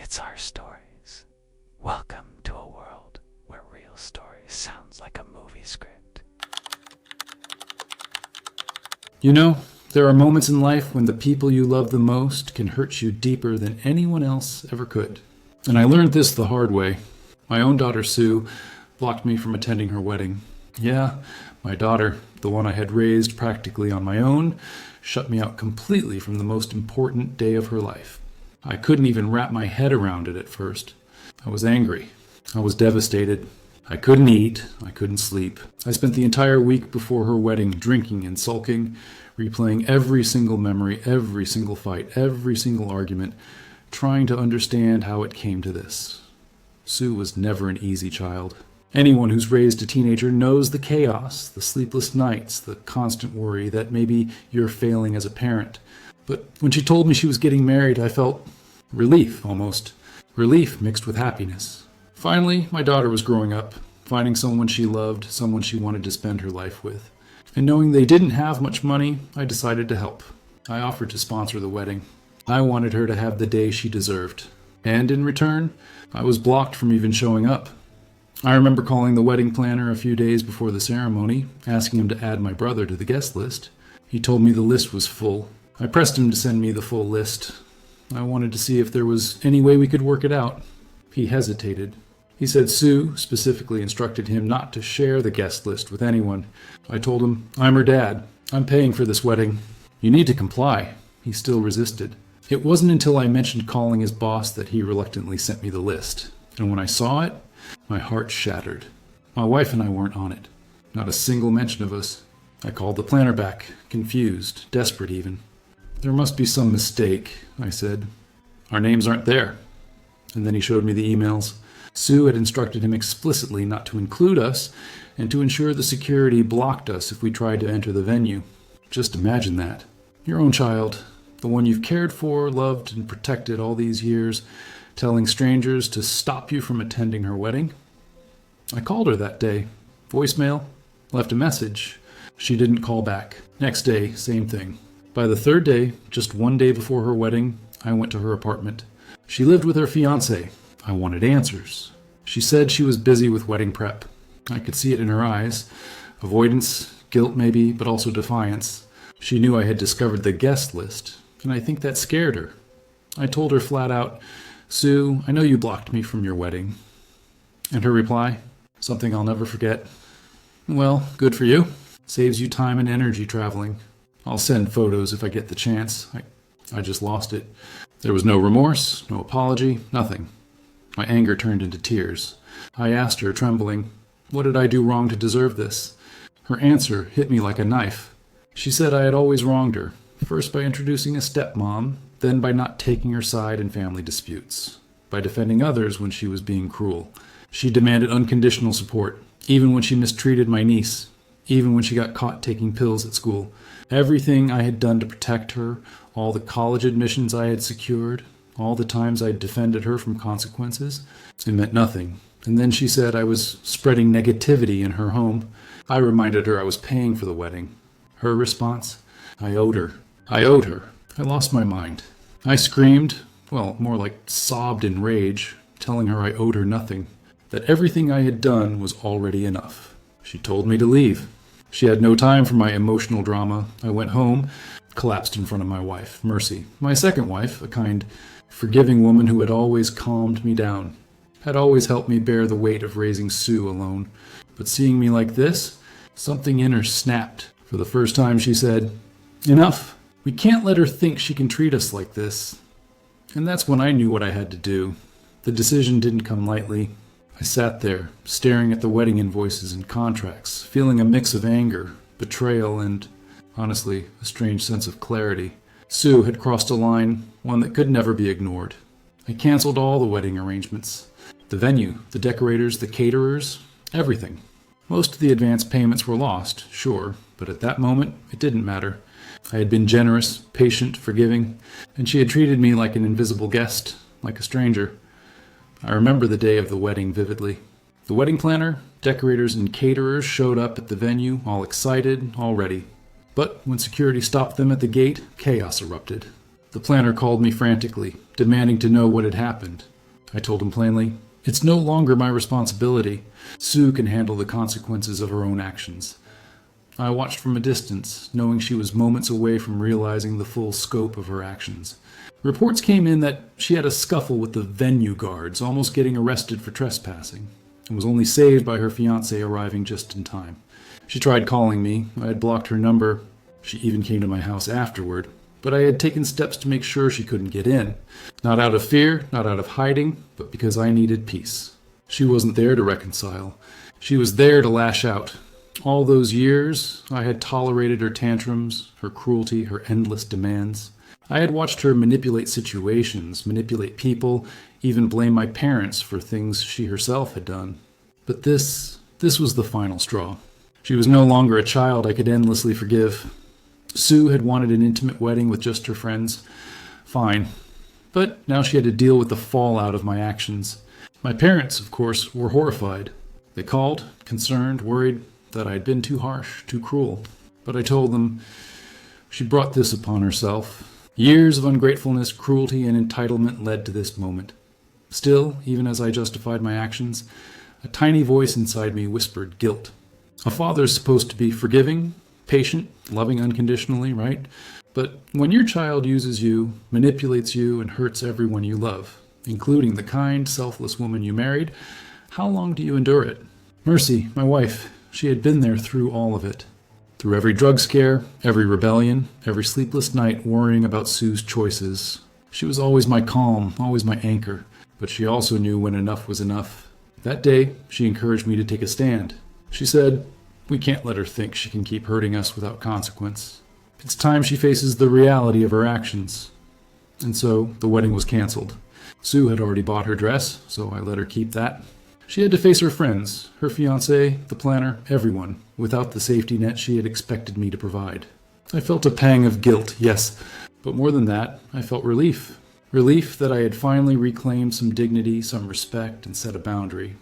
It's our stories. Welcome to a world where real stories sounds like a movie script. You know, there are moments in life when the people you love the most can hurt you deeper than anyone else ever could. And I learned this the hard way. My own daughter, Sue, blocked me from attending her wedding. Yeah, my daughter, the one I had raised practically on my own, shut me out completely from the most important day of her life. I couldn't even wrap my head around it at first. I was angry. I was devastated. I couldn't eat. I couldn't sleep. I spent the entire week before her wedding drinking and sulking, replaying every single memory, every single fight, every single argument, trying to understand how it came to this. Sue was never an easy child. Anyone who's raised a teenager knows the chaos, the sleepless nights, the constant worry that maybe you're failing as a parent. But when she told me she was getting married, I felt relief, almost. Relief mixed with happiness. Finally, my daughter was growing up, finding someone she loved, someone she wanted to spend her life with. And knowing they didn't have much money, I decided to help. I offered to sponsor the wedding. I wanted her to have the day she deserved. And in return, I was blocked from even showing up. I remember calling the wedding planner a few days before the ceremony, asking him to add my brother to the guest list. He told me the list was full. I pressed him to send me the full list. I wanted to see if there was any way we could work it out. He hesitated. He said Sue specifically instructed him not to share the guest list with anyone. I told him, I'm her dad. I'm paying for this wedding. You need to comply. He still resisted. It wasn't until I mentioned calling his boss that he reluctantly sent me the list. And when I saw it, my heart shattered. My wife and I weren't on it. Not a single mention of us. I called the planner back, confused, desperate even. There must be some mistake, I said. Our names aren't there. And then he showed me the emails. Sue had instructed him explicitly not to include us and to ensure the security blocked us if we tried to enter the venue. Just imagine that. Your own child, the one you've cared for, loved, and protected all these years, telling strangers to stop you from attending her wedding. I called her that day. Voicemail, left a message. She didn't call back. Next day, same thing. By the third day, just one day before her wedding, I went to her apartment. She lived with her fiancé. I wanted answers. She said she was busy with wedding prep. I could see it in her eyes. Avoidance, guilt maybe, but also defiance. She knew I had discovered the guest list, and I think that scared her. I told her flat out, Sue, I know you blocked me from your wedding. And her reply, something I'll never forget. Well, good for you. Saves you time and energy traveling. I'll send photos if I get the chance. I just lost it. There was no remorse, no apology, nothing. My anger turned into tears. I asked her, trembling, what did I do wrong to deserve this? Her answer hit me like a knife. She said I had always wronged her, first by introducing a stepmom, then by not taking her side in family disputes, by defending others when she was being cruel. She demanded unconditional support, even when she mistreated my niece, even when she got caught taking pills at school. Everything I had done to protect her, all the college admissions I had secured, all the times I had defended her from consequences, it meant nothing. And then she said I was spreading negativity in her home. I reminded her I was paying for the wedding. Her response, I owed her. I owed her. I lost my mind. I screamed, well, more like sobbed in rage, telling her I owed her nothing, that everything I had done was already enough. She told me to leave. She had no time for my emotional drama. I went home, collapsed in front of my wife, Mercy, my second wife, a kind, forgiving woman who had always calmed me down, had always helped me bear the weight of raising Sue alone. But seeing me like this, something in her snapped. For the first time she said, enough. We can't let her think she can treat us like this. And that's when I knew what I had to do. The decision didn't come lightly. I sat there, staring at the wedding invoices and contracts, feeling a mix of anger, betrayal, and, honestly, a strange sense of clarity. Sue had crossed a line, one that could never be ignored. I canceled all the wedding arrangements. The venue, the decorators, the caterers, everything. Most of the advance payments were lost, sure, but at that moment, it didn't matter. I had been generous, patient, forgiving, and she had treated me like an invisible guest, like a stranger. I remember the day of the wedding vividly. The wedding planner, decorators, and caterers showed up at the venue, all excited, all ready. But when security stopped them at the gate, chaos erupted. The planner called me frantically, demanding to know what had happened. I told him plainly, "It's no longer my responsibility. Sue can handle the consequences of her own actions." I watched from a distance, knowing she was moments away from realizing the full scope of her actions. Reports came in that she had a scuffle with the venue guards, almost getting arrested for trespassing, and was only saved by her fiancé arriving just in time. She tried calling me. I had blocked her number. She even came to my house afterward, but I had taken steps to make sure she couldn't get in. Not out of fear, not out of hiding, but because I needed peace. She wasn't there to reconcile. She was there to lash out. All those years, I had tolerated her tantrums, her cruelty, her endless demands. I had watched her manipulate situations, manipulate people, even blame my parents for things she herself had done. But this was the final straw. She was no longer a child I could endlessly forgive. Sue had wanted an intimate wedding with just her friends. Fine. But now she had to deal with the fallout of my actions. My parents, of course, were horrified. They called, concerned, worried that I had been too harsh, too cruel. But I told them she brought this upon herself. Years of ungratefulness, cruelty, and entitlement led to this moment. Still, even as I justified my actions, a tiny voice inside me whispered guilt. A father is supposed to be forgiving, patient, loving unconditionally, right? But when your child uses you, manipulates you, and hurts everyone you love, including the kind, selfless woman you married, how long do you endure it? Mercy, my wife, she had been there through all of it. Through every drug scare, every rebellion, every sleepless night worrying about Sue's choices. She was always my calm, always my anchor, but she also knew when enough was enough. That day, she encouraged me to take a stand. She said, "We can't let her think she can keep hurting us without consequence. It's time she faces the reality of her actions." And so, the wedding was canceled. Sue had already bought her dress, so I let her keep that. She had to face her friends, her fiancé, the planner, everyone, without the safety net she had expected me to provide. I felt a pang of guilt, yes, but more than that, I felt relief. Relief that I had finally reclaimed some dignity, some respect, and set a boundary.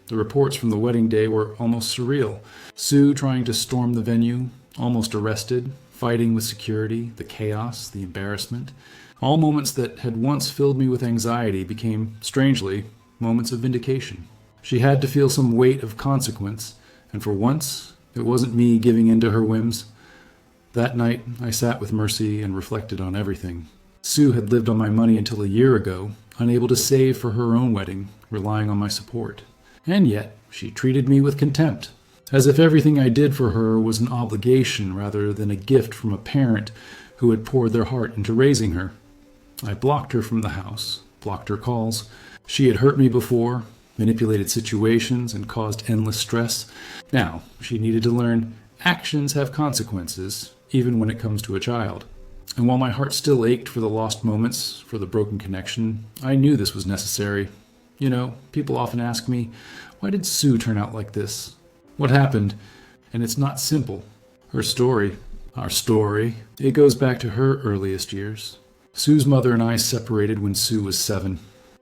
The reports from the wedding day were almost surreal. Sue trying to storm the venue, almost arrested, fighting with security, the chaos, the embarrassment. All moments that had once filled me with anxiety became, strangely, moments of vindication. She had to feel some weight of consequence, and for once, it wasn't me giving in to her whims. That night, I sat with Mercy and reflected on everything. Sue had lived on my money until a year ago, unable to save for her own wedding, relying on my support. And yet, she treated me with contempt, as if everything I did for her was an obligation rather than a gift from a parent who had poured their heart into raising her. I blocked her from the house, blocked her calls. She had hurt me before, manipulated situations, and caused endless stress. Now, she needed to learn actions have consequences, even when it comes to a child. And while my heart still ached for the lost moments, for the broken connection, I knew this was necessary. You know, people often ask me, why did Sue turn out like this? What happened? And it's not simple. Her story, our story, it goes back to her earliest years. Sue's mother and I separated when Sue was 7.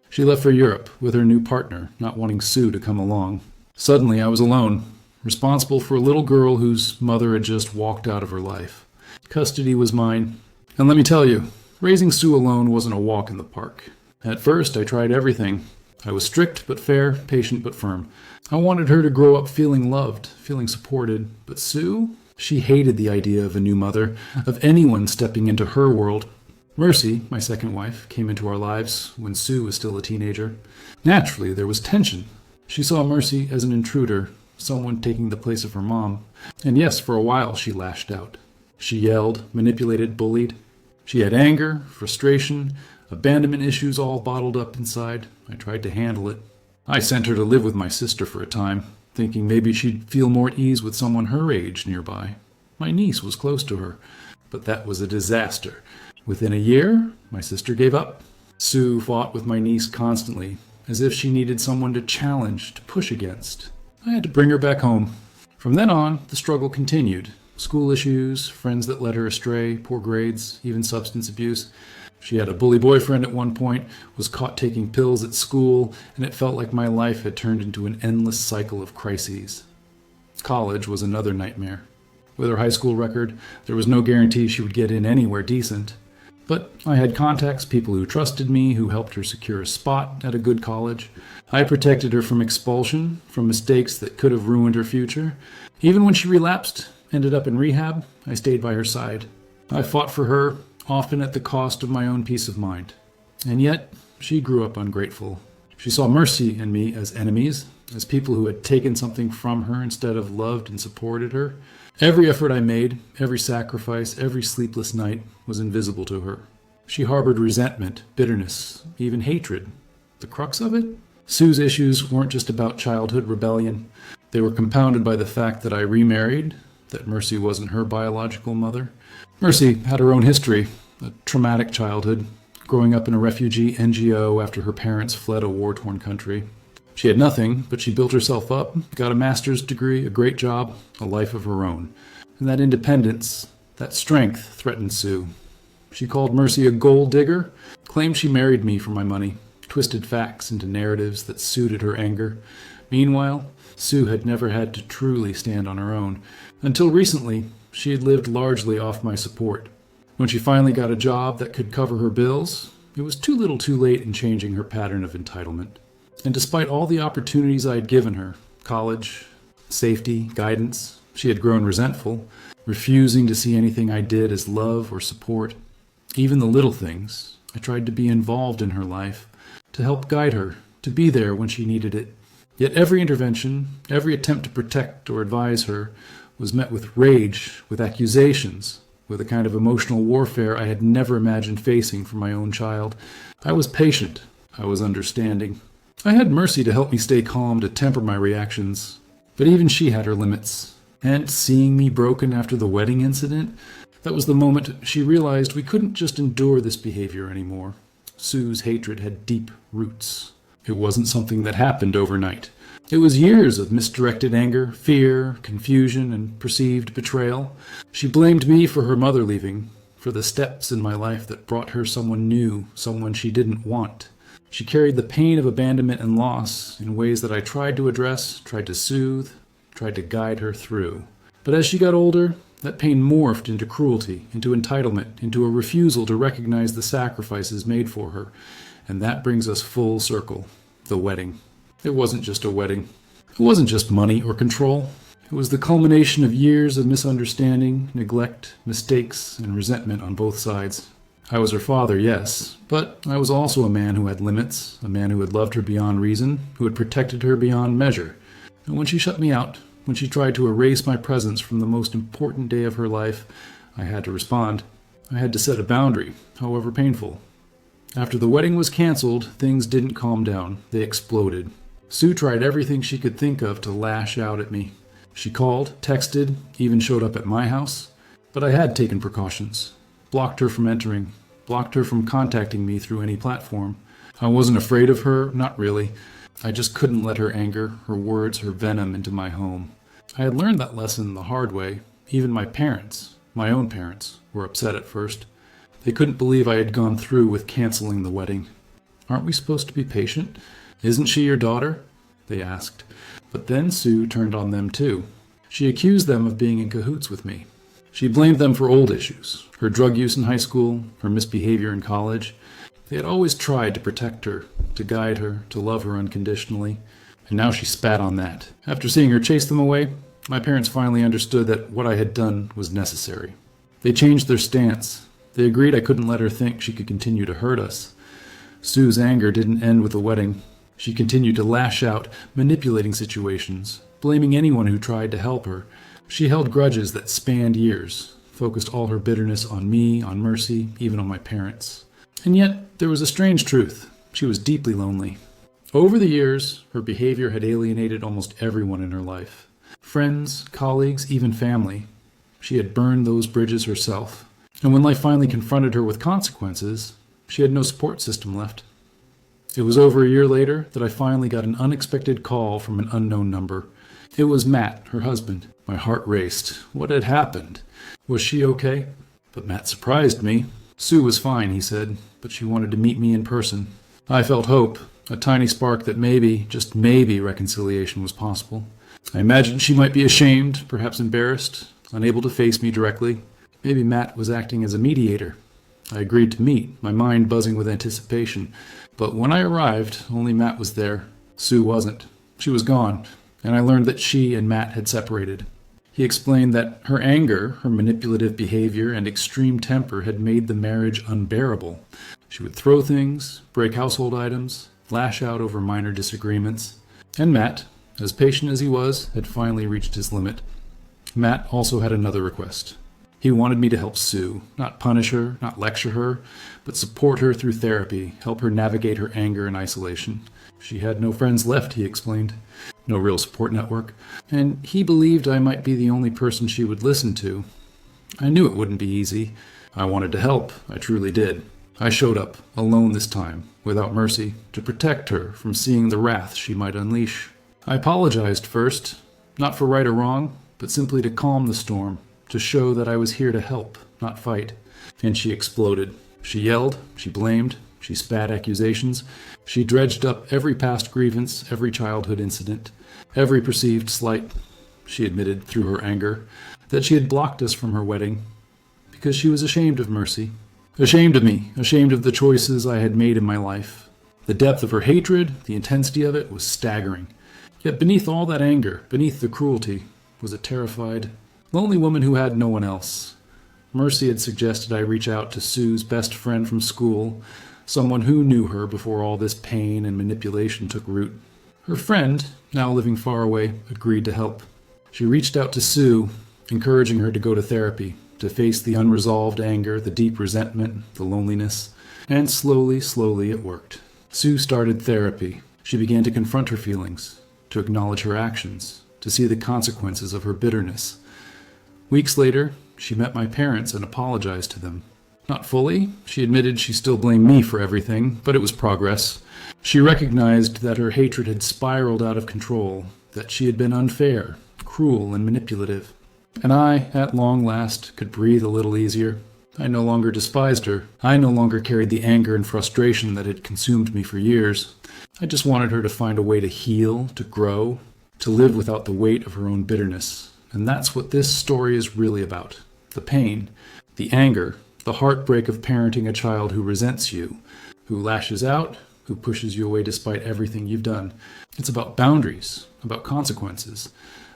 She left for Europe with her new partner, not wanting Sue to come along. Suddenly, I was alone, responsible for a little girl whose mother had just walked out of her life. Custody was mine. And let me tell you, raising Sue alone wasn't a walk in the park. At first, I tried everything. I was strict but fair, patient but firm. I wanted her to grow up feeling loved, feeling supported. But Sue? She hated the idea of a new mother, of anyone stepping into her world. Mercy, my second wife, came into our lives when Sue was still a teenager. Naturally, there was tension. She saw Mercy as an intruder, someone taking the place of her mom. And yes, for a while she lashed out. She yelled, manipulated, bullied. She had anger, frustration, abandonment issues all bottled up inside. I tried to handle it. I sent her to live with my sister for a time, thinking maybe she'd feel more at ease with someone her age nearby. My niece was close to her, but that was a disaster. Within a year, my sister gave up. Sue fought with my niece constantly, as if she needed someone to challenge, to push against. I had to bring her back home. From then on, the struggle continued. School issues, friends that led her astray, poor grades, even substance abuse. She had a bully boyfriend at one point, was caught taking pills at school, and it felt like my life had turned into an endless cycle of crises. College was another nightmare. With her high school record, there was no guarantee she would get in anywhere decent. But I had contacts, people who trusted me, who helped her secure a spot at a good college. I protected her from expulsion, from mistakes that could have ruined her future. Even when she relapsed, ended up in rehab, I stayed by her side. I fought for her, often at the cost of my own peace of mind. And yet, she grew up ungrateful. She saw Mercy and me as enemies, as people who had taken something from her instead of loved and supported her. Every effort I made, every sacrifice, every sleepless night was invisible to her. She harbored resentment, bitterness, even hatred. The crux of it? Sue's issues weren't just about childhood rebellion. They were compounded by the fact that I remarried, that Mercy wasn't her biological mother. Mercy had her own history, a traumatic childhood, growing up in a refugee NGO after her parents fled a war-torn country. She had nothing, but she built herself up, got a master's degree, a great job, a life of her own. And that independence, that strength threatened Sue. She called Mercy a gold digger, claimed she married me for my money, twisted facts into narratives that suited her anger. Meanwhile, Sue had never had to truly stand on her own. Until recently, she had lived largely off my support. When she finally got a job that could cover her bills, it was too little too late in changing her pattern of entitlement. And despite all the opportunities I had given her, college, safety, guidance, she had grown resentful, refusing to see anything I did as love or support. Even the little things, I tried to be involved in her life, to help guide her, to be there when she needed it. Yet every intervention, every attempt to protect or advise her, was met with rage, with accusations, with a kind of emotional warfare I had never imagined facing for my own child. I was patient. I was understanding. I had Mercy to help me stay calm, to temper my reactions. But even she had her limits. And seeing me broken after the wedding incident, that was the moment she realized we couldn't just endure this behavior anymore. Sue's hatred had deep roots. It wasn't something that happened overnight. It was years of misdirected anger, fear, confusion, and perceived betrayal. She blamed me for her mother leaving, for the steps in my life that brought her someone new, someone she didn't want. She carried the pain of abandonment and loss in ways that I tried to address, tried to soothe, tried to guide her through. But as she got older, that pain morphed into cruelty, into entitlement, into a refusal to recognize the sacrifices made for her. And that brings us full circle. The wedding. It wasn't just a wedding. It wasn't just money or control. It was the culmination of years of misunderstanding, neglect, mistakes, and resentment on both sides. I was her father, yes, but I was also a man who had limits, a man who had loved her beyond reason, who had protected her beyond measure. And when she shut me out, when she tried to erase my presence from the most important day of her life, I had to respond. I had to set a boundary, however painful. After the wedding was canceled, things didn't calm down. They exploded. Sue tried everything she could think of to lash out at me. She called, texted, even showed up at my house. But I had taken precautions. Blocked her from entering. Blocked her from contacting me through any platform. I wasn't afraid of her, not really. I just couldn't let her anger, her words, her venom into my home. I had learned that lesson the hard way. Even my parents, my own parents, were upset at first. They couldn't believe I had gone through with canceling the wedding. "Aren't we supposed to be patient? Isn't she your daughter?" they asked. But then Sue turned on them too. She accused them of being in cahoots with me. She blamed them for old issues, her drug use in high school, her misbehavior in college. They had always tried to protect her, to guide her, to love her unconditionally. And now she spat on that. After seeing her chase them away, my parents finally understood that what I had done was necessary. They changed their stance. They agreed I couldn't let her think she could continue to hurt us. Sue's anger didn't end with the wedding. She continued to lash out, manipulating situations, blaming anyone who tried to help her. She held grudges that spanned years, focused all her bitterness on me, on Mercy, even on my parents. And yet, there was a strange truth. She was deeply lonely. Over the years, her behavior had alienated almost everyone in her life. Friends, colleagues, even family. She had burned those bridges herself. And when life finally confronted her with consequences, she had no support system left. It was over a year later that I finally got an unexpected call from an unknown number. It was Matt, her husband. My heart raced. What had happened? Was she okay? But Matt surprised me. Sue was fine, he said, but she wanted to meet me in person. I felt hope, a tiny spark that maybe, just maybe, reconciliation was possible. I imagined she might be ashamed, perhaps embarrassed, unable to face me directly. Maybe Matt was acting as a mediator. I agreed to meet, my mind buzzing with anticipation. But when I arrived, only Matt was there. Sue wasn't. She was gone, and I learned that she and Matt had separated. He explained that her anger, her manipulative behavior, and extreme temper had made the marriage unbearable. She would throw things, break household items, lash out over minor disagreements. And Matt, as patient as he was, had finally reached his limit. Matt also had another request. He wanted me to help Sue, not punish her, not lecture her, but support her through therapy, help her navigate her anger and isolation. She had no friends left, he explained, no real support network, and he believed I might be the only person she would listen to. I knew it wouldn't be easy. I wanted to help, I truly did. I showed up, alone this time, without mercy, to protect her from seeing the wrath she might unleash. I apologized first, not for right or wrong, but simply to calm the storm, to show that I was here to help, not fight. And she exploded. She yelled, she blamed, she spat accusations. She dredged up every past grievance, every childhood incident, every perceived slight. She admitted, through her anger, that she had blocked us from her wedding because she was ashamed of Mercy. Ashamed of me, ashamed of the choices I had made in my life. The depth of her hatred, the intensity of it, was staggering. Yet beneath all that anger, beneath the cruelty, was a terrified, lonely woman who had no one else. Mercy had suggested I reach out to Sue's best friend from school, someone who knew her before all this pain and manipulation took root. Her friend, now living far away, agreed to help. She reached out to Sue, encouraging her to go to therapy, to face the unresolved anger, the deep resentment, the loneliness. And slowly it worked. Sue started therapy. She began to confront her feelings, to acknowledge her actions, to see the consequences of her bitterness. Weeks later, she met my parents and apologized to them. Not fully. She admitted she still blamed me for everything, but it was progress. She recognized that her hatred had spiraled out of control, that she had been unfair, cruel, and manipulative. And I, at long last, could breathe a little easier. I no longer despised her. I no longer carried the anger and frustration that had consumed me for years. I just wanted her to find a way to heal, to grow, to live without the weight of her own bitterness. And that's what this story is really about. The pain, the anger, the heartbreak of parenting a child who resents you, who lashes out, who pushes you away despite everything you've done. It's about boundaries, about consequences,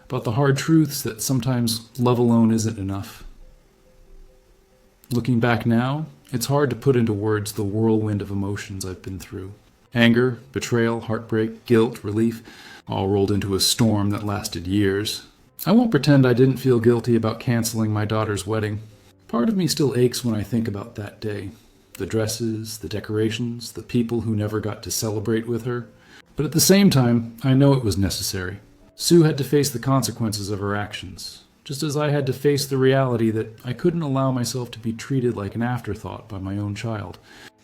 about the hard truths that sometimes love alone isn't enough. Looking back now, it's hard to put into words the whirlwind of emotions I've been through. Anger, betrayal, heartbreak, guilt, relief, all rolled into a storm that lasted years. I won't pretend I didn't feel guilty about canceling my daughter's wedding. Part of me still aches when I think about that day. The dresses, the decorations, the people who never got to celebrate with her. But at the same time, I know it was necessary. Sue had to face the consequences of her actions, just as I had to face the reality that I couldn't allow myself to be treated like an afterthought by my own child.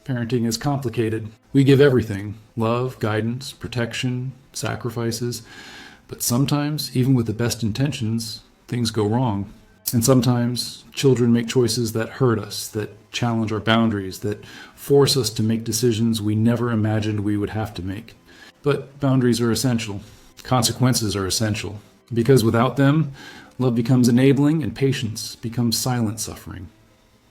Parenting is complicated. We give everything: love, guidance, protection, sacrifices. But sometimes, even with the best intentions, things go wrong. And sometimes children make choices that hurt us, that challenge our boundaries, that force us to make decisions we never imagined we would have to make. But boundaries are essential. Consequences are essential. Because without them, love becomes enabling and patience becomes silent suffering.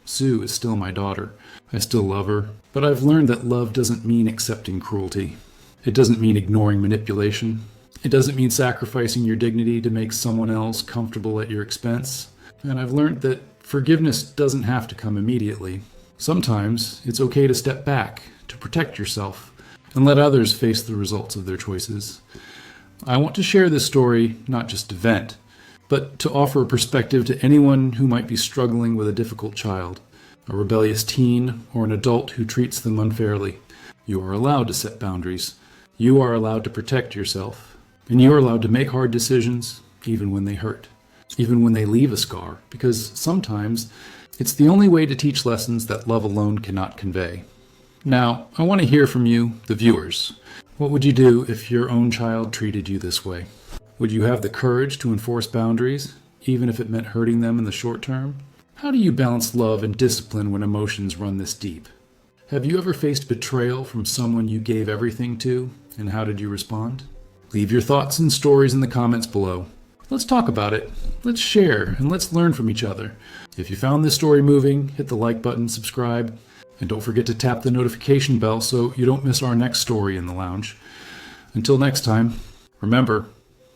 Sue is still my daughter. I still love her. But I've learned that love doesn't mean accepting cruelty. It doesn't mean ignoring manipulation. It doesn't mean sacrificing your dignity to make someone else comfortable at your expense. And I've learned that forgiveness doesn't have to come immediately. Sometimes it's okay to step back, to protect yourself, and let others face the results of their choices. I want to share this story not just to vent, but to offer a perspective to anyone who might be struggling with a difficult child, a rebellious teen, or an adult who treats them unfairly. You are allowed to set boundaries. You are allowed to protect yourself. And you are allowed to make hard decisions, even when they hurt, even when they leave a scar, because sometimes it's the only way to teach lessons that love alone cannot convey. Now, I want to hear from you, the viewers. What would you do if your own child treated you this way? Would you have the courage to enforce boundaries, even if it meant hurting them in the short term? How do you balance love and discipline when emotions run this deep? Have you ever faced betrayal from someone you gave everything to, and how did you respond? Leave your thoughts and stories in the comments below. Let's talk about it. Let's share and let's learn from each other. If you found this story moving, hit the like button, subscribe, and don't forget to tap the notification bell so you don't miss our next story in the lounge. Until next time, remember,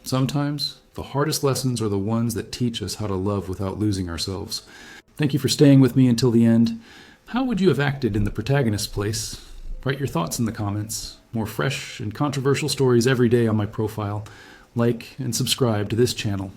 sometimes the hardest lessons are the ones that teach us how to love without losing ourselves. Thank you for staying with me until the end. How would you have acted in the protagonist's place? Write your thoughts in the comments. More fresh and controversial stories every day on my profile. Like and subscribe to this channel.